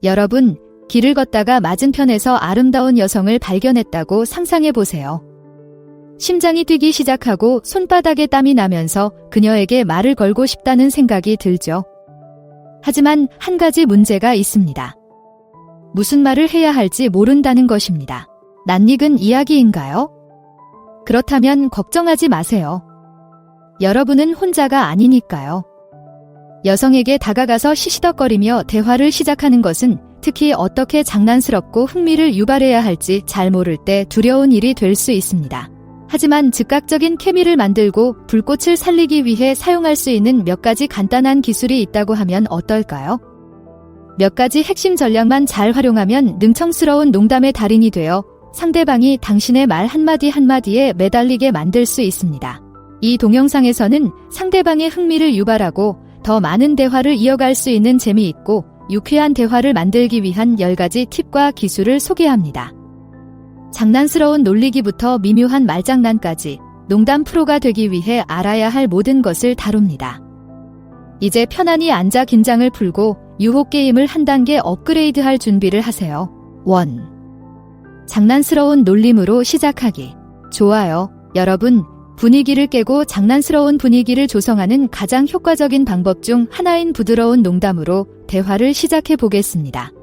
여러분, 길을 걷다가 맞은편에서 아름다운 여성을 발견했다고 상상해 보세요. 심장이 뛰기 시작하고 손바닥에 땀이 나면서 그녀에게 말을 걸고 싶다는 생각이 들죠. 하지만 한 가지 문제가 있습니다. 무슨 말을 해야 할지 모른다는 것입니다. 낯익은 이야기인가요? 그렇다면 걱정하지 마세요. 여러분은 혼자가 아니니까요. 여성에게 다가가서 시시덕거리며 대화를 시작하는 것은 특히 어떻게 장난스럽고 흥미를 유발해야 할지 잘 모를 때 두려운 일이 될 수 있습니다. 하지만 즉각적인 케미를 만들고 불꽃을 살리기 위해 사용할 수 있는 몇 가지 간단한 기술이 있다고 하면 어떨까요? 몇 가지 핵심 전략만 잘 활용하면 능청스러운 농담의 달인이 되어 상대방이 당신의 말 한마디 한마디에 매달리게 만들 수 있습니다. 이 동영상에서는 상대방의 흥미를 유발하고 더 많은 대화를 이어갈 수 있는 재미있고 유쾌한 대화를 만들기 위한 10가지 팁과 기술을 소개합니다. 장난스러운 놀리기부터 미묘한 말장난까지 농담 프로가 되기 위해 알아야 할 모든 것을 다룹니다. 이제 편안히 앉아 긴장을 풀고 유혹 게임을 한 단계 업그레이드할 준비를 하세요. 1. 장난스러운 놀림으로 시작하기. 좋아요. 여러분, 분위기를 깨고 장난스러운 분위기를 조성하는 가장 효과적인 방법 중 하나인 부드러운 농담으로 대화를 시작해 보겠습니다.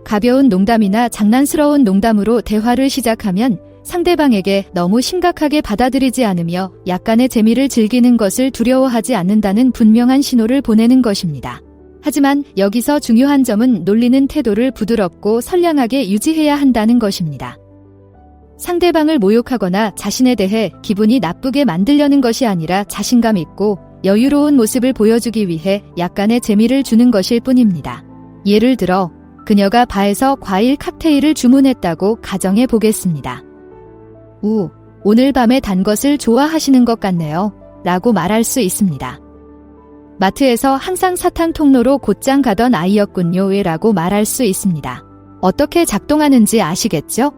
가벼운 농담이나 장난스러운 농담으로 대화를 시작하면 상대방에게 너무 심각하게 받아들이지 않으며 약간의 재미를 즐기는 것을 두려워하지 않는다는 분명한 신호를 보내는 것입니다. 하지만 여기서 중요한 점은 놀리는 태도를 부드럽고 선량하게 유지해야 한다는 것입니다. 상대방을 모욕하거나 자신에 대해 기분이 나쁘게 만들려는 것이 아니라 자신감 있고 여유로운 모습을 보여주기 위해 약간의 재미를 주는 것일 뿐입니다. 예를 들어 그녀가 바에서 과일 칵테일을 주문했다고 가정해 보겠습니다. 오늘 밤에 단 것을 좋아하시는 것 같네요. 라고 말할 수 있습니다. 마트에서 항상 사탕 통로로 곧장 가던 아이였군요. 라고 말할 수 있습니다. 어떻게 작동하는지 아시겠죠?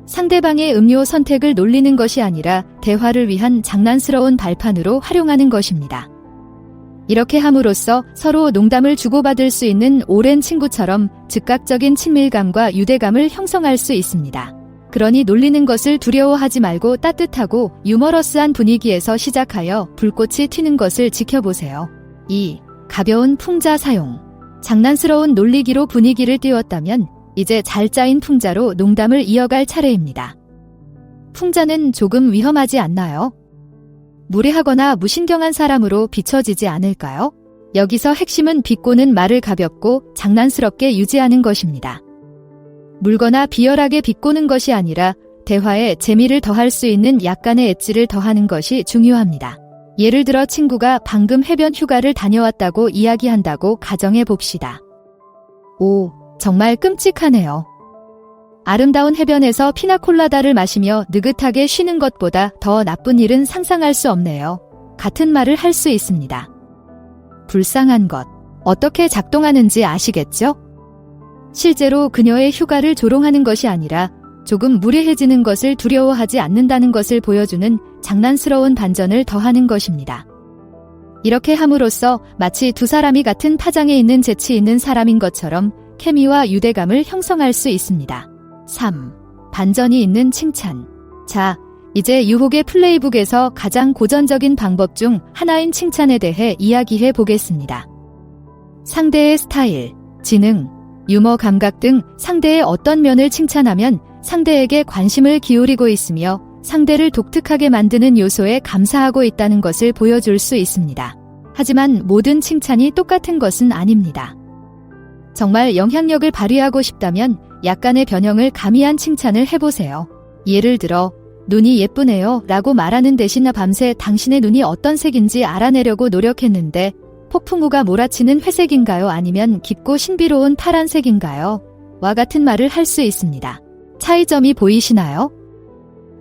상대방의 음료 선택을 놀리는 것이 아니라 대화를 위한 장난스러운 발판으로 활용하는 것입니다. 이렇게 함으로써 서로 농담을 주고받을 수 있는 오랜 친구처럼 즉각적인 친밀감과 유대감을 형성할 수 있습니다. 그러니 놀리는 것을 두려워하지 말고 따뜻하고 유머러스한 분위기에서 시작하여 불꽃이 튀는 것을 지켜보세요. 2. 가벼운 풍자 사용. 장난스러운 놀리기로 분위기를 띄웠다면 이제 잘 짜인 풍자로 농담을 이어갈 차례입니다. 풍자는 조금 위험하지 않나요? 무례하거나 무신경한 사람으로 비춰지지 않을까요? 여기서 핵심은 비꼬는 말을 가볍고 장난스럽게 유지하는 것입니다. 물거나 비열하게 비꼬는 것이 아니라 대화에 재미를 더할 수 있는 약간의 엣지를 더하는 것이 중요합니다. 예를 들어 친구가 방금 해변 휴가를 다녀왔다고 이야기한다고 가정해 봅시다. 정말 끔찍하네요. 아름다운 해변에서 피나콜라다를 마시며 느긋하게 쉬는 것보다 더 나쁜 일은 상상할 수 없네요. 같은 말을 할 수 있습니다. 불쌍한 것. 어떻게 작동하는지 아시겠죠? 실제로 그녀의 휴가를 조롱하는 것이 아니라 조금 무례해지는 것을 두려워하지 않는다는 것을 보여주는 장난스러운 반전을 더하는 것입니다. 이렇게 함으로써 마치 두 사람이 같은 파장에 있는 재치 있는 사람인 것처럼 케미와 유대감을 형성할 수 있습니다. 3. 반전이 있는 칭찬. 자, 이제 유혹의 플레이북에서 가장 고전적인 방법 중 하나인 칭찬에 대해 이야기해 보겠습니다. 상대의 스타일, 지능, 유머 감각 등 상대의 어떤 면을 칭찬하면 상대에게 관심을 기울이고 있으며 상대를 독특하게 만드는 요소에 감사하고 있다는 것을 보여줄 수 있습니다. 하지만 모든 칭찬이 똑같은 것은 아닙니다. 정말 영향력을 발휘하고 싶다면 약간의 변형을 가미한 칭찬을 해보세요. 예를 들어 눈이 예쁘네요 라고 말하는 대신 밤새 당신의 눈이 어떤 색인지 알아내려고 노력했는데 폭풍우가 몰아치는 회색인가요? 아니면 깊고 신비로운 파란색인가요? 와 같은 말을 할 수 있습니다. 차이점이 보이시나요?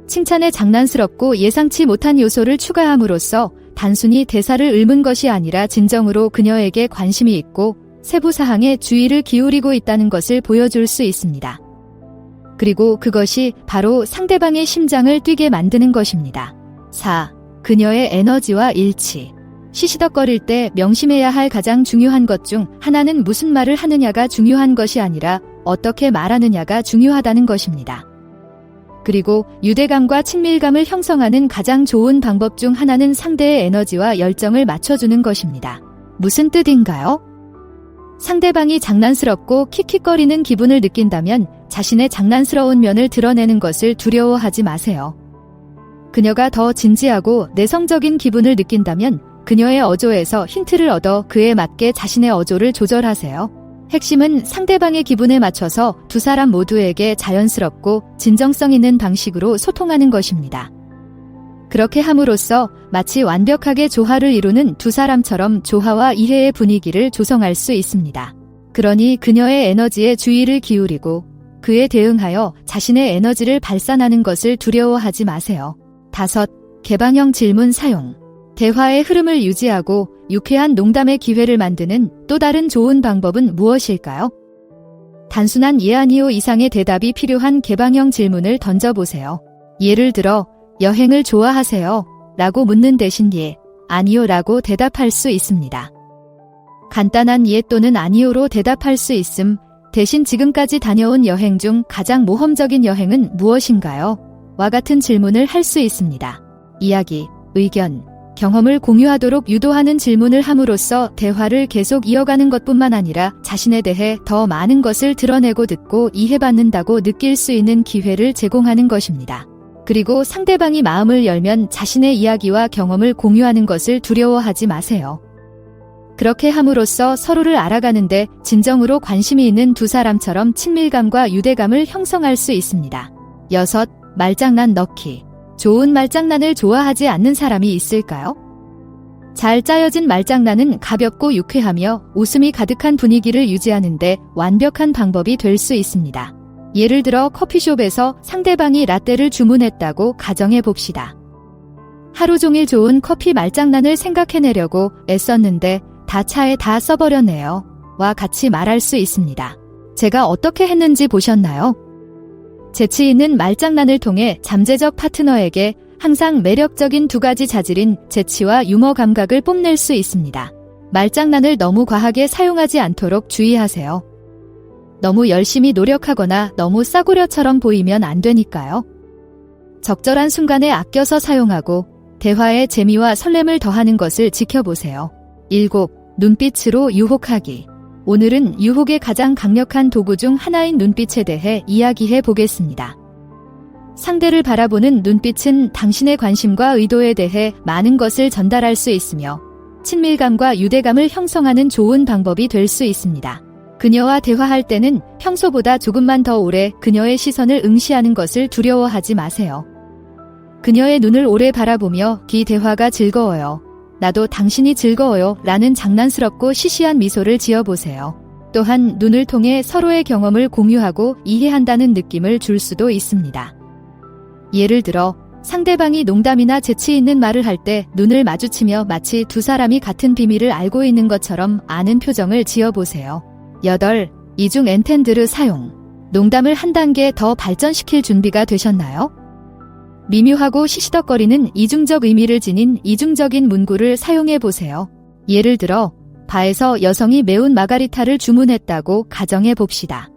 칭찬에 장난스럽고 예상치 못한 요소를 추가함으로써 단순히 대사를 읊은 것이 아니라 진정으로 그녀에게 관심이 있고 세부사항에 주의를 기울이고 있다는 것을 보여줄 수 있습니다. 그리고 그것이 바로 상대방의 심장을 뛰게 만드는 것입니다. 4. 그녀의 에너지와 일치. 시시덕거릴 때 명심해야 할 가장 중요한 것 중 하나는 무슨 말을 하느냐가 중요한 것이 아니라 어떻게 말하느냐가 중요하다는 것입니다. 그리고 유대감과 친밀감을 형성하는 가장 좋은 방법 중 하나는 상대의 에너지와 열정을 맞춰주는 것입니다. 무슨 뜻인가요? 상대방이 장난스럽고 킥킥거리는 기분을 느낀다면 자신의 장난스러운 면을 드러내는 것을 두려워하지 마세요. 그녀가 더 진지하고 내성적인 기분을 느낀다면 그녀의 어조에서 힌트를 얻어 그에 맞게 자신의 어조를 조절하세요. 핵심은 상대방의 기분에 맞춰서 두 사람 모두에게 자연스럽고 진정성 있는 방식으로 소통하는 것입니다. 그렇게 함으로써 마치 완벽하게 조화를 이루는 두 사람처럼 조화와 이해의 분위기를 조성할 수 있습니다. 그러니 그녀의 에너지에 주의를 기울이고 그에 대응하여 자신의 에너지를 발산하는 것을 두려워하지 마세요. 5. 개방형 질문 사용. 대화의 흐름을 유지하고 유쾌한 농담의 기회를 만드는 또 다른 좋은 방법은 무엇일까요? 단순한 예 아니요 이상의 대답이 필요한 개방형 질문을 던져보세요. 예를 들어 여행을 좋아하세요? 라고 묻는 대신 예, 아니요 라고 대답할 수 있습니다. 간단한 예 또는 아니요로 대답할 수 있음. 대신 지금까지 다녀온 여행 중 가장 모험적인 여행은 무엇인가요? 와 같은 질문을 할 수 있습니다. 이야기, 의견, 경험을 공유하도록 유도하는 질문을 함으로써 대화를 계속 이어가는 것뿐만 아니라 자신에 대해 더 많은 것을 드러내고 듣고 이해받는다고 느낄 수 있는 기회를 제공하는 것입니다. 그리고 상대방이 마음을 열면 자신의 이야기와 경험을 공유하는 것을 두려워하지 마세요. 그렇게 함으로써 서로를 알아가는데 진정으로 관심이 있는 두 사람처럼 친밀감과 유대감을 형성할 수 있습니다. 6. 말장난 넣기. 좋은 말장난을 좋아하지 않는 사람이 있을까요? 잘 짜여진 말장난은 가볍고 유쾌하며 웃음이 가득한 분위기를 유지하는데 완벽한 방법이 될 수 있습니다. 예를 들어 커피숍에서 상대방이 라떼를 주문했다고 가정해 봅시다. 하루 종일 좋은 커피 말장난을 생각해내려고 애썼는데 다 차에 다 써버렸네요. 와 같이 말할 수 있습니다. 제가 어떻게 했는지 보셨나요? 재치 있는 말장난을 통해 잠재적 파트너에게 항상 매력적인 두 가지 자질인 재치와 유머 감각을 뽐낼 수 있습니다. 말장난을 너무 과하게 사용하지 않도록 주의하세요. 너무 열심히 노력하거나 너무 싸구려처럼 보이면 안 되니까요. 적절한 순간에 아껴서 사용하고 대화에 재미와 설렘을 더하는 것을 지켜보세요. 7. 눈빛으로 유혹하기. 오늘은 유혹의 가장 강력한 도구 중 하나인 눈빛에 대해 이야기해 보겠습니다. 상대를 바라보는 눈빛은 당신의 관심과 의도에 대해 많은 것을 전달할 수 있으며 친밀감과 유대감을 형성하는 좋은 방법이 될 수 있습니다. 그녀와 대화할 때는 평소보다 조금만 더 오래 그녀의 시선을 응시하는 것을 두려워하지 마세요. 그녀의 눈을 오래 바라보며 이 대화가 즐거워요. 나도 당신이 즐거워요 라는 장난스럽고 시시한 미소를 지어보세요. 또한 눈을 통해 서로의 경험을 공유하고 이해한다는 느낌을 줄 수도 있습니다. 예를 들어 상대방이 농담이나 재치 있는 말을 할 때 눈을 마주치며 마치 두 사람이 같은 비밀을 알고 있는 것처럼 아는 표정을 지어보세요. 8. 이중 엔텐드를 사용. 농담을 한 단계 더 발전시킬 준비가 되셨나요? 미묘하고 시시덕거리는 이중적 의미를 지닌 이중적인 문구를 사용해 보세요. 예를 들어 바에서 여성이 매운 마가리타를 주문했다고 가정해 봅시다.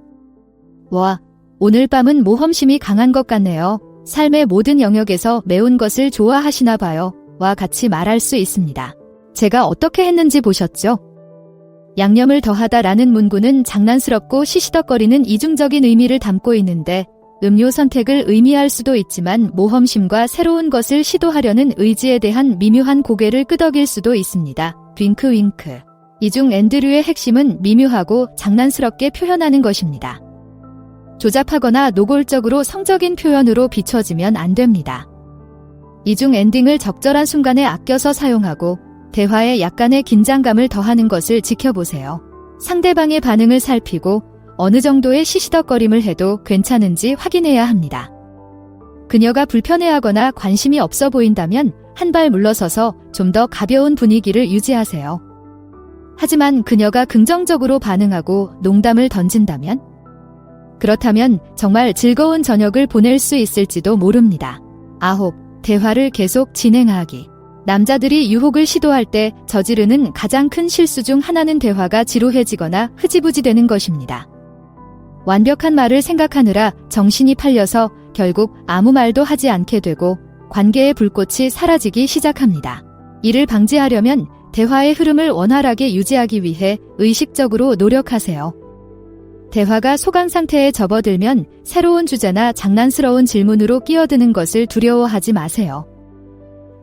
와, 오늘 밤은 모험심이 강한 것 같네요. 삶의 모든 영역에서 매운 것을 좋아하시나 봐요. 와 같이 말할 수 있습니다. 제가 어떻게 했는지 보셨죠? 양념을 더하다 라는 문구는 장난스럽고 시시덕거리는 이중적인 의미를 담고 있는데 음료 선택을 의미할 수도 있지만 모험심과 새로운 것을 시도하려는 의지에 대한 미묘한 고개를 끄덕일 수도 있습니다. 윙크 윙크. 이중 엔드류의 핵심은 미묘하고 장난스럽게 표현하는 것입니다. 조잡하거나 노골적으로 성적인 표현으로 비춰지면 안 됩니다. 이중 엔딩을 적절한 순간에 아껴서 사용하고 대화에 약간의 긴장감을 더하는 것을 지켜보세요. 상대방의 반응을 살피고 어느 정도의 시시덕거림을 해도 괜찮은지 확인해야 합니다. 그녀가 불편해하거나 관심이 없어 보인다면 한 발 물러서서 좀 더 가벼운 분위기를 유지하세요. 하지만 그녀가 긍정적으로 반응하고 농담을 던진다면? 그렇다면 정말 즐거운 저녁을 보낼 수 있을지도 모릅니다. 9. 대화를 계속 진행하기. 남자들이 유혹을 시도할 때 저지르는 가장 큰 실수 중 하나는 대화가 지루해지거나 흐지부지 되는 것입니다. 완벽한 말을 생각하느라 정신이 팔려서 결국 아무 말도 하지 않게 되고 관계의 불꽃이 사라지기 시작합니다. 이를 방지하려면 대화의 흐름을 원활하게 유지하기 위해 의식적으로 노력하세요. 대화가 소강 상태에 접어들면 새로운 주제나 장난스러운 질문으로 끼어드는 것을 두려워하지 마세요.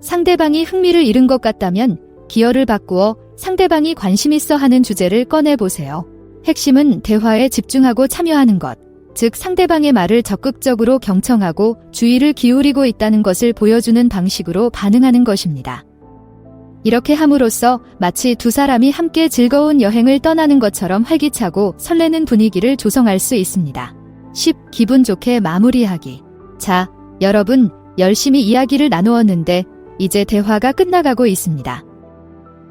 상대방이 흥미를 잃은 것 같다면 기어를 바꾸어 상대방이 관심 있어 하는 주제를 꺼내보세요. 핵심은 대화에 집중하고 참여하는 것, 즉 상대방의 말을 적극적으로 경청하고 주의를 기울이고 있다는 것을 보여주는 방식으로 반응하는 것입니다. 이렇게 함으로써 마치 두 사람이 함께 즐거운 여행을 떠나는 것처럼 활기차고 설레는 분위기를 조성할 수 있습니다. 10. 기분 좋게 마무리하기. 자, 여러분, 열심히 이야기를 나누었는데 이제 대화가 끝나가고 있습니다.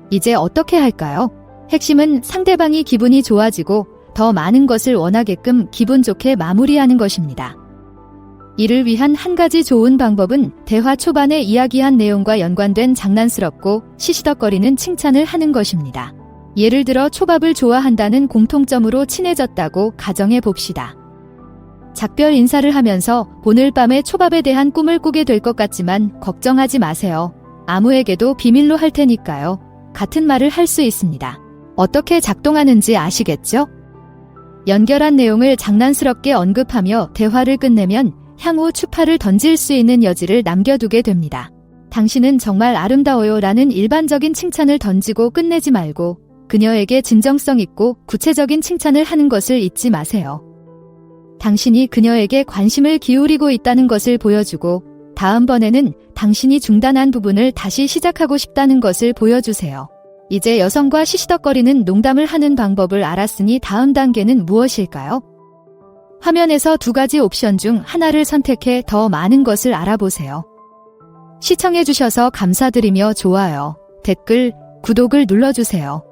이제 어떻게 할까요? 핵심은 상대방이 기분이 좋아지고 더 많은 것을 원하게끔 기분 좋게 마무리하는 것입니다. 이를 위한 한 가지 좋은 방법은 대화 초반에 이야기한 내용과 연관된 장난스럽고 시시덕거리는 칭찬을 하는 것입니다. 예를 들어 초밥을 좋아한다는 공통점으로 친해졌다고 가정해 봅시다. 작별 인사를 하면서 오늘 밤에 초밥에 대한 꿈을 꾸게 될 것 같지만 걱정하지 마세요. 아무에게도 비밀로 할 테니까요. 같은 말을 할 수 있습니다. 어떻게 작동하는지 아시겠죠? 연결한 내용을 장난스럽게 언급하며 대화를 끝내면 향후 추파를 던질 수 있는 여지를 남겨두게 됩니다. 당신은 정말 아름다워요 라는 일반적인 칭찬을 던지고 끝내지 말고 그녀에게 진정성 있고 구체적인 칭찬을 하는 것을 잊지 마세요. 당신이 그녀에게 관심을 기울이고 있다는 것을 보여주고 다음번에는 당신이 중단한 부분을 다시 시작하고 싶다는 것을 보여주세요. 이제 여성과 시시덕거리는 농담을 하는 방법을 알았으니 다음 단계는 무엇일까요? 화면에서 두 가지 옵션 중 하나를 선택해 더 많은 것을 알아보세요. 시청해주셔서 감사드리며 좋아요, 댓글, 구독을 눌러주세요.